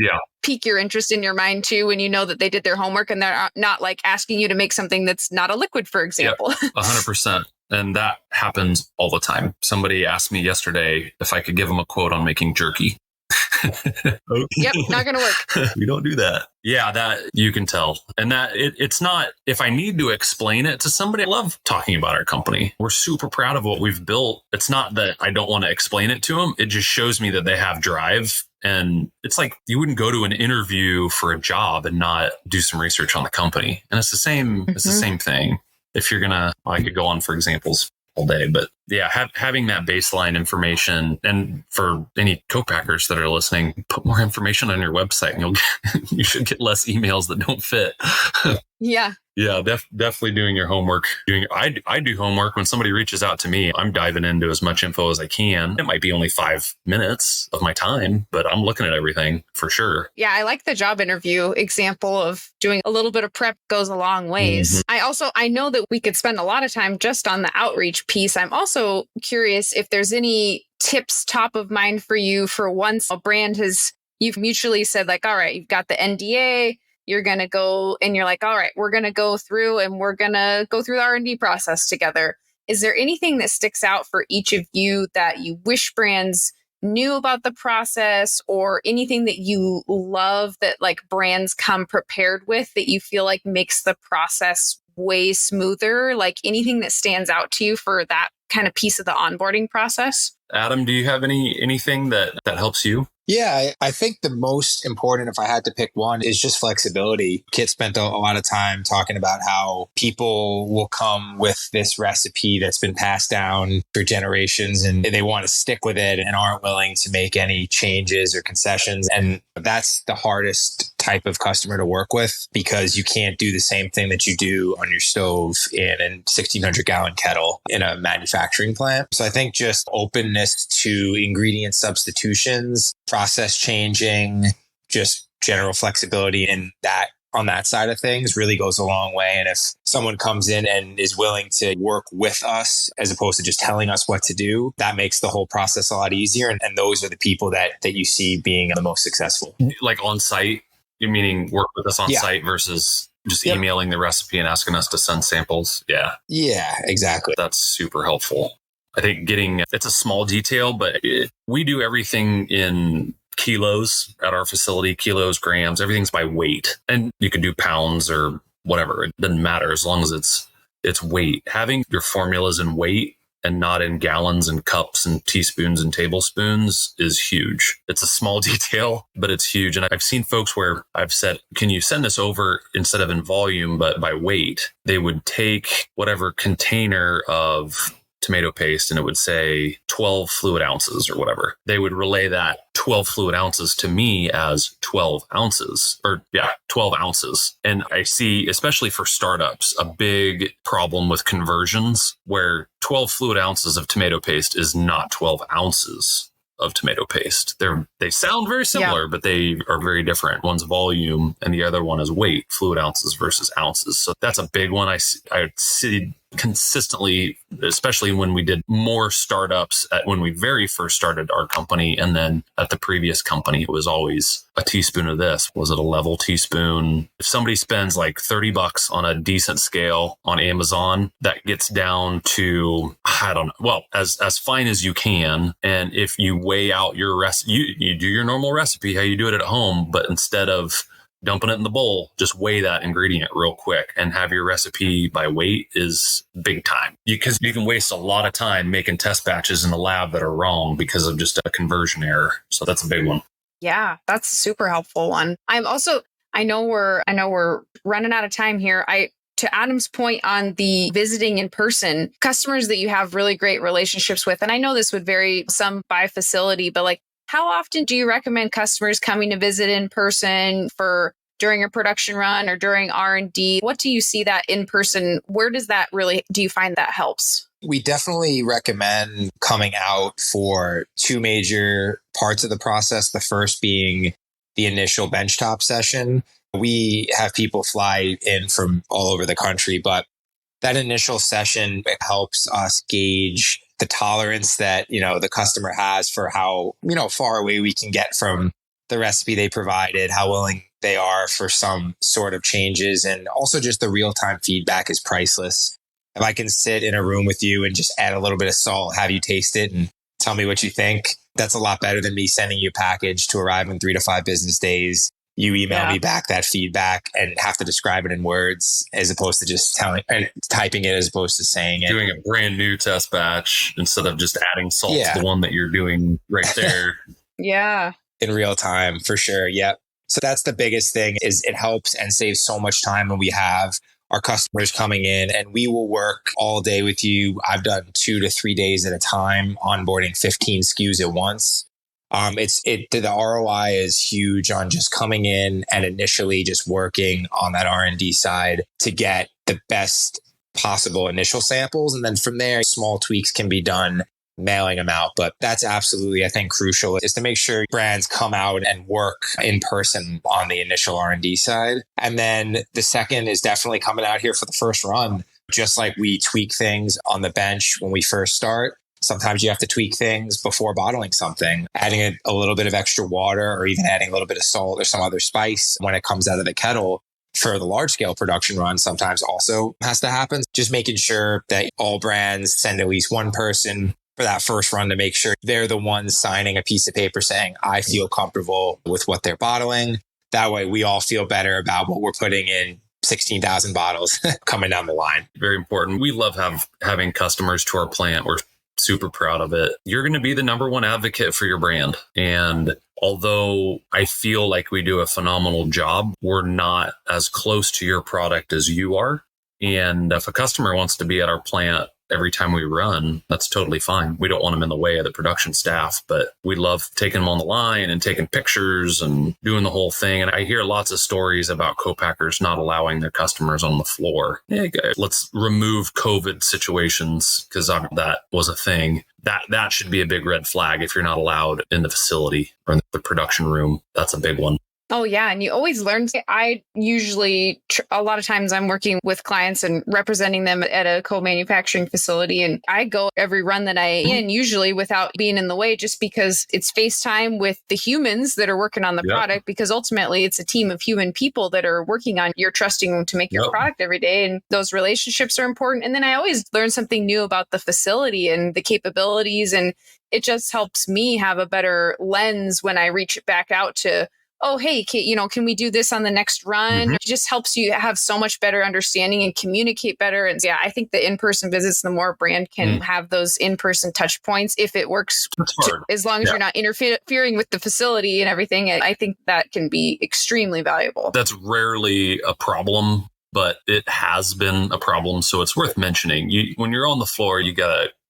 pique your interest in your mind too, when you know that they did their homework and they're not like asking you to make something that's not a liquid, for example? 100%. And that happens all the time. Somebody asked me yesterday if I could give them a quote on making jerky. Yep, not going to work. We don't do that. Yeah, that you can tell. And that it's not, if I need to explain it to somebody, I love talking about our company. We're super proud of what we've built. It's not that I don't want to explain it to them. It just shows me that they have drive. And it's like you wouldn't go to an interview for a job and not do some research on the company. And it's the same, it's the same thing. If you're going to, I could go on for examples all day, but yeah, having that baseline information, and for any co-packers that are listening, put more information on your website and you should get less emails that don't fit. Yeah. Yeah, definitely doing your homework. I do homework when somebody reaches out to me. I'm diving into as much info as I can. It might be only 5 minutes of my time, but I'm looking at everything for sure. Yeah, I like the job interview example of doing a little bit of prep goes a long ways. I know that we could spend a lot of time just on the outreach piece. I'm also curious if there's any tips top of mind for you for once a brand you've mutually said like, all right, you've got the NDA. You're going to go and you're like, all right, we're going to go through and we're going to go through the R&D process together. Is there anything that sticks out for each of you that you wish brands knew about the process, or anything that you love that like brands come prepared with that you feel like makes the process way smoother? Like anything that stands out to you for that kind of piece of the onboarding process? Adam, do you have anything that helps you? Yeah, I think the most important, if I had to pick one, is just flexibility. Kit spent a lot of time talking about how people will come with this recipe that's been passed down for generations and they want to stick with it and aren't willing to make any changes or concessions. And that's the hardest type of customer to work with, because you can't do the same thing that you do on your stove in a 1,600-gallon kettle in a manufacturing plant. So I think just openness to ingredient substitutions, process changing, just general flexibility in that on that side of things really goes a long way. And if someone comes in and is willing to work with us as opposed to just telling us what to do, that makes the whole process a lot easier. And those are the people that you see being the most successful. Like on site, you meaning work with us on site versus just emailing the recipe and asking us to send samples. Yeah. Yeah, exactly. That's super helpful. I think it's a small detail, but we do everything in kilos at our facility, kilos, grams, everything's by weight. And you can do pounds or whatever. It doesn't matter as long as it's weight. Having your formulas in weight and not in gallons and cups and teaspoons and tablespoons is huge. It's a small detail, but it's huge. And I've seen folks where I've said, can you send this over instead of in volume, but by weight? They would take whatever container of tomato paste and it would say 12 fluid ounces or whatever. They would relay that 12 fluid ounces to me as 12 ounces or 12 ounces. And I see, especially for startups, a big problem with conversions where 12 fluid ounces of tomato paste is not 12 ounces of tomato paste. They sound very similar, but they are very different. One's volume and the other one is weight, fluid ounces versus ounces. So that's a big one. I see consistently, especially when we did more startups when we very first started our company. And then at the previous company, it was always a teaspoon of this. Was it a level teaspoon? If somebody spends like $30 on a decent scale on Amazon, that gets down to, I don't know, well, as fine as you can. And if you weigh out your recipe, you do your normal recipe, how you do it at home, but instead of dumping it in the bowl, just weigh that ingredient real quick and have your recipe by weight is big time. Because you can waste a lot of time making test batches in the lab that are wrong because of just a conversion error. So that's a big one. Yeah, that's a super helpful one. I know we're running out of time here. To Adam's point on the visiting in person, customers that you have really great relationships with, and I know this would vary some by facility, but like, how often do you recommend customers coming to visit in person during a production run or during R&D? What do you see that in person? Where do you find that helps? We definitely recommend coming out for two major parts of the process. The first being the initial benchtop session. We have people fly in from all over the country, but that initial session, it helps us gauge the tolerance that, the customer has for how, far away we can get from the recipe they provided, how willing they are for some sort of changes. And also just the real-time feedback is priceless. if I can sit in a room with you and just add a little bit of salt, have you taste it and tell me what you think, that's a lot better than me sending you a package to arrive in 3 to 5 business days. You email me back that feedback and have to describe it in words as opposed to just telling and typing it as opposed to saying it. Doing a brand new test batch instead of just adding salt to the one that you're doing right there. In real time, for sure. Yep. So that's the biggest thing is it helps and saves so much time when we have our customers coming in and we will work all day with you. I've done 2 to 3 days at a time, onboarding 15 SKUs at once. The ROI is huge on just coming in and initially just working on that R&D side to get the best possible initial samples. And then from there, small tweaks can be done, mailing them out. But that's absolutely, I think, crucial is to make sure brands come out and work in person on the initial R&D side. And then the second is definitely coming out here for the first run, just like we tweak things on the bench when we first start. Sometimes you have to tweak things before bottling something, adding a little bit of extra water or even adding a little bit of salt or some other spice when it comes out of the kettle for the large scale production run sometimes also has to happen. Just making sure that all brands send at least one person for that first run to make sure they're the ones signing a piece of paper saying, I feel comfortable with what they're bottling. That way we all feel better about what we're putting in 16,000 bottles coming down the line. Very important. We love having customers to our plant. We're super proud of it. You're going to be the number one advocate for your brand. And although I feel like we do a phenomenal job, we're not as close to your product as you are. And if a customer wants to be at our plant every time we run, that's totally fine. We don't want them in the way of the production staff, but we love taking them on the line and taking pictures and doing the whole thing. And I hear lots of stories about co-packers not allowing their customers on the floor. Hey, guys, let's remove COVID situations because that was a thing. That should be a big red flag if you're not allowed in the facility or in the production room. That's a big one. Oh, yeah. And you always learn. I usually, a lot of times I'm working with clients and representing them at a co-manufacturing facility. And I go every run that I in, usually without being in the way, just because it's FaceTime with the humans that are working on the product, because ultimately it's a team of human people that are working on, you're trusting them to make your product every day. And those relationships are important. And then I always learn something new about the facility and the capabilities. And it just helps me have a better lens when I reach back out to, oh, hey, can we do this on the next run? It just helps you have so much better understanding and communicate better. And I think the in-person visits, the more a brand can have those in-person touch points, if it works, as long as you're not interfering with the facility and everything, I think that can be extremely valuable. That's rarely a problem, but it has been a problem. So it's worth mentioning. When you're on the floor,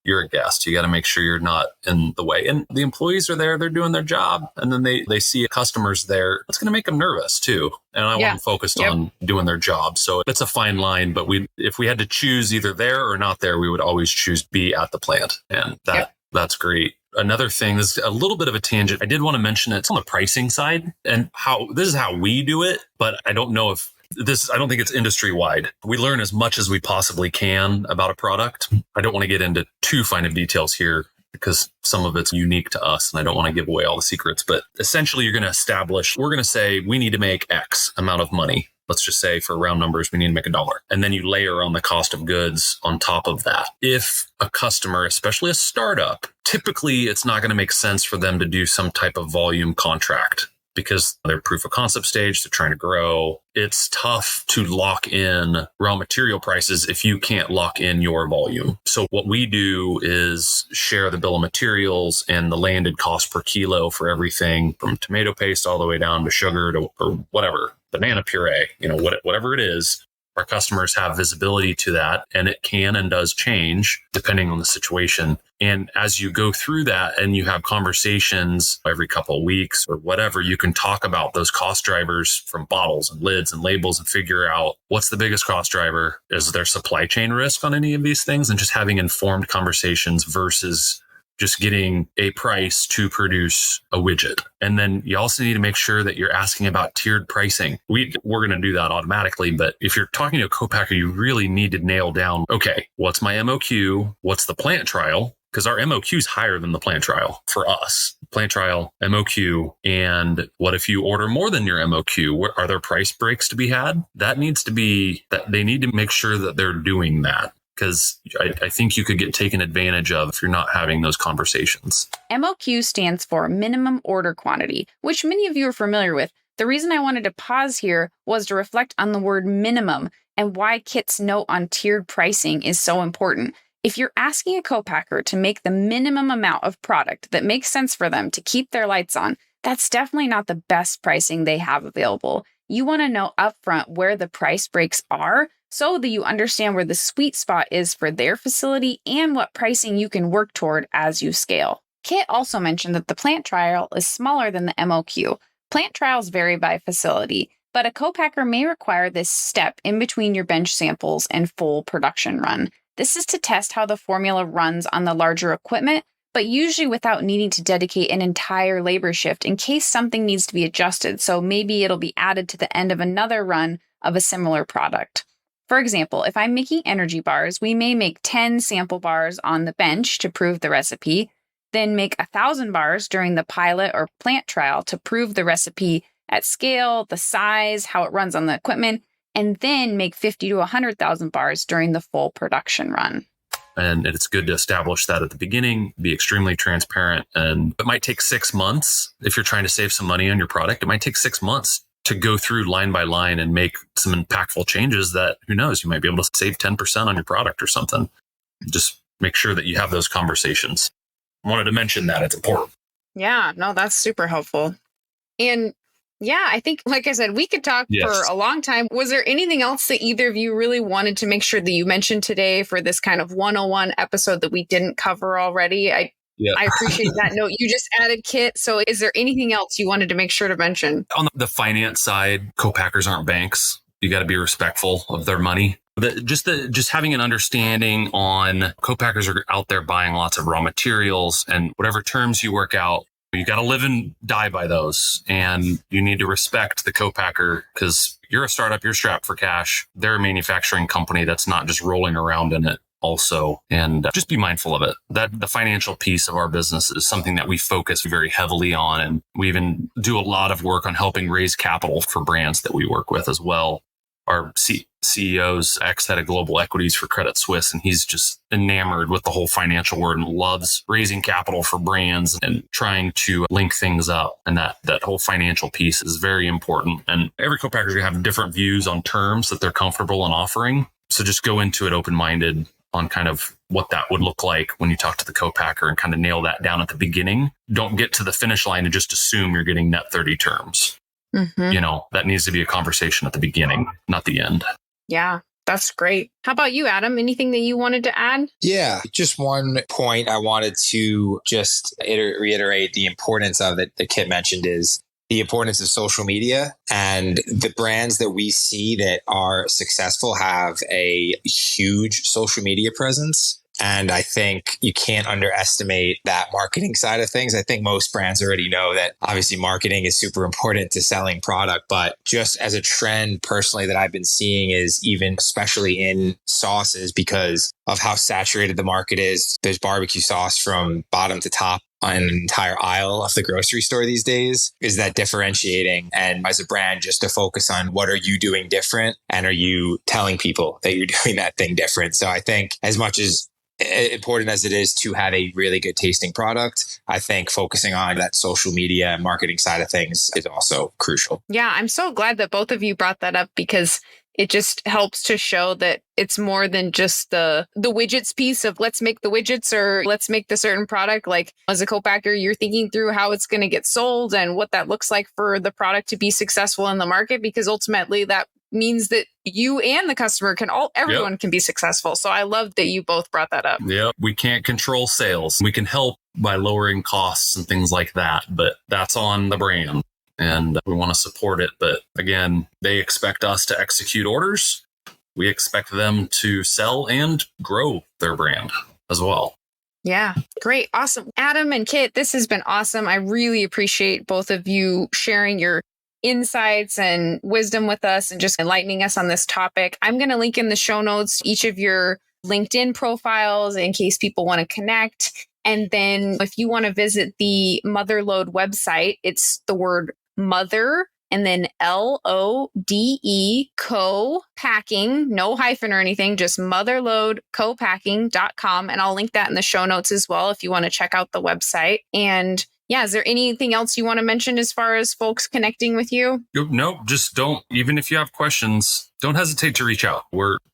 you're a guest. You got to make sure you're not in the way. And the employees are there. They're doing their job. And then they see customers there. It's going to make them nervous too. And I want them focused on doing their job. So it's a fine line. But if we had to choose either there or not there, we would always choose be at the plant. And that's great. Another thing is a little bit of a tangent. I did want to mention it's on the pricing side and this is how we do it. But I don't know if I don't think it's industry wide. We learn as much as we possibly can about a product. I don't want to get into too fine of details here because some of it's unique to us and I don't want to give away all the secrets. But essentially, we're going to say we need to make X amount of money. Let's just say for round numbers, we need to make $1. And then you layer on the cost of goods on top of that. If a customer, especially a startup, typically it's not going to make sense for them to do some type of volume contract. Because they're proof of concept stage, they're trying to grow. It's tough to lock in raw material prices if you can't lock in your volume. So what we do is share the bill of materials and the landed cost per kilo for everything from tomato paste all the way down to sugar or whatever, banana puree, whatever it is. Our customers have visibility to that, and it can and does change depending on the situation. And as you go through that and you have conversations every couple of weeks or whatever, you can talk about those cost drivers from bottles and lids and labels and figure out what's the biggest cost driver. Is there supply chain risk on any of these things? And just having informed conversations versus just getting a price to produce a widget. And then you also need to make sure that you're asking about tiered pricing. We're going to do that automatically. But if you're talking to a co-packer, you really need to nail down, okay, what's my MOQ? What's the plant trial? Because our MOQ is higher than the plant trial for us. Plant trial, MOQ, and what if you order more than your MOQ? Are there price breaks to be had? That needs to be, that they need to make sure that they're doing that. because I think you could get taken advantage of if you're not having those conversations. MOQ stands for minimum order quantity, which many of you are familiar with. The reason I wanted to pause here was to reflect on the word minimum and why Kit's note on tiered pricing is so important. If you're asking a co-packer to make the minimum amount of product that makes sense for them to keep their lights on, that's definitely not the best pricing they have available. You want to know upfront where the price breaks are so that you understand where the sweet spot is for their facility and what pricing you can work toward as you scale. Kit also mentioned that the plant trial is smaller than the MOQ. Plant trials vary by facility, but a co-packer may require this step in between your bench samples and full production run. This is to test how the formula runs on the larger equipment, but usually without needing to dedicate an entire labor shift in case something needs to be adjusted, so maybe it'll be added to the end of another run of a similar product. For example, if I'm making energy bars, we may make 10 sample bars on the bench to prove the recipe, then make 1,000 bars during the pilot or plant trial to prove the recipe at scale, the size, how it runs on the equipment, and then make 50 to 100,000 bars during the full production run. And it's good to establish that at the beginning, be extremely transparent. And it might take 6 months if you're trying to save some money on your product. It might take 6 months to go through line by line and make some impactful changes that, who knows, you might be able to save 10% on your product or something. Just make sure that you have those conversations. I wanted to mention that it's important. Yeah, no, that's super helpful. And yeah, I think, like I said, we could talk for a long time. Was there anything else that either of you really wanted to make sure that you mentioned today for this kind of 101 episode that we didn't cover already? I appreciate that note. You just added Kit. So is there anything else you wanted to make sure to mention? On the finance side, co-packers aren't banks. You got to be respectful of their money. Just having an understanding on co-packers are out there buying lots of raw materials, and whatever terms you work out, you got to live and die by those. And you need to respect the co-packer because you're a startup, you're strapped for cash. They're a manufacturing company that's not just rolling around in it also. And just be mindful of it. That the financial piece of our business is something that we focus very heavily on. And we even do a lot of work on helping raise capital for brands that we work with as well. Our CEO's ex-head of global equities for Credit Suisse, and he's just enamored with the whole financial world and loves raising capital for brands and trying to link things up. And that whole financial piece is very important. And every co-packer is going to have different views on terms that they're comfortable in offering. So just go into it open-minded on kind of what that would look like when you talk to the co-packer and kind of nail that down at the beginning. Don't get to the finish line and just assume you're getting net 30 terms. Mm-hmm. That needs to be a conversation at the beginning, not the end. Yeah, that's great. How about you, Adam? Anything that you wanted to add? Yeah, just one point I wanted to just reiterate the importance of that Kit mentioned is the importance of social media. And the brands that we see that are successful have a huge social media presence. And I think you can't underestimate that marketing side of things. I think most brands already know that obviously marketing is super important to selling product. But just as a trend personally that I've been seeing is even especially in sauces because of how saturated the market is. There's barbecue sauce from bottom to top on an entire aisle of the grocery store these days. Is that differentiating? And as a brand, just to focus on what are you doing different? And are you telling people that you're doing that thing different? So I think as much as important as it is to have a really good tasting product, I think focusing on that social media and marketing side of things is also crucial. Yeah, I'm so glad that both of you brought that up because it just helps to show that it's more than just the widgets piece of let's make the widgets or let's make the certain product. Like as a co-packer, you're thinking through how it's going to get sold and what that looks like for the product to be successful in the market, because ultimately that means that you and the customer everyone can be successful. So I love that you both brought that up. Yeah, we can't control sales. We can help by lowering costs and things like that, but that's on the brand and we want to support it. But again, they expect us to execute orders. We expect them to sell and grow their brand as well. Yeah, great. Awesome. Adam and Kit, this has been awesome. I really appreciate both of you sharing your insights and wisdom with us and just enlightening us on this topic. I'm going to link in the show notes each of your LinkedIn profiles in case people want to connect. And then if you want to visit the Motherlode website, it's the word mother, and then LODE co-packing, no hyphen or anything, just Motherlode co-packing.com. And I'll link that in the show notes as well if you want to check out the website. And yeah, is there anything else you want to mention as far as folks connecting with you? No, just don't. Even if you have questions, don't hesitate to reach out.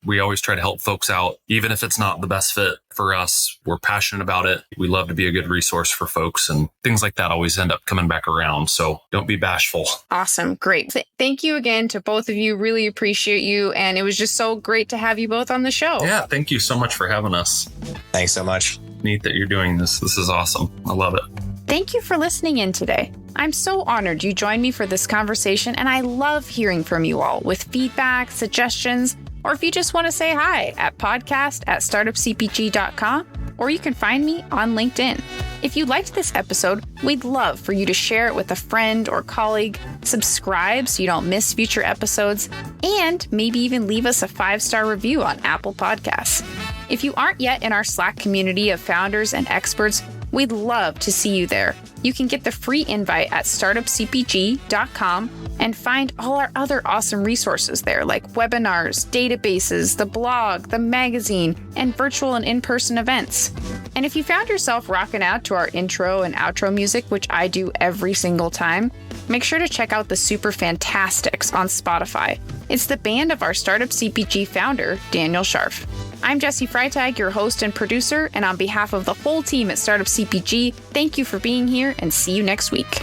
We always try to help folks out, even if it's not the best fit for us. We're passionate about it. We love to be a good resource for folks, and things like that always end up coming back around. So don't be bashful. Awesome. Great. Thank you again to both of you. Really appreciate you. And it was just so great to have you both on the show. Yeah. Thank you so much for having us. Thanks so much. Neat that you're doing this. This is awesome. I love it. Thank you for listening in today. I'm so honored you joined me for this conversation, and I love hearing from you all with feedback, suggestions, or if you just want to say hi at podcast@startupcpg.com, or you can find me on LinkedIn. If you liked this episode, we'd love for you to share it with a friend or colleague, subscribe so you don't miss future episodes, and maybe even leave us a 5-star review on Apple Podcasts. If you aren't yet in our Slack community of founders and experts, we'd love to see you there. You can get the free invite at startupcpg.com and find all our other awesome resources there, like webinars, databases, the blog, the magazine, and virtual and in-person events. And if you found yourself rocking out to our intro and outro music, which I do every single time, make sure to check out the Super Fantastics on Spotify. It's the band of our Startup CPG founder, Daniel Scharf. I'm Jessie Freitag, your host and producer, and on behalf of the whole team at Startup CPG, thank you for being here and see you next week.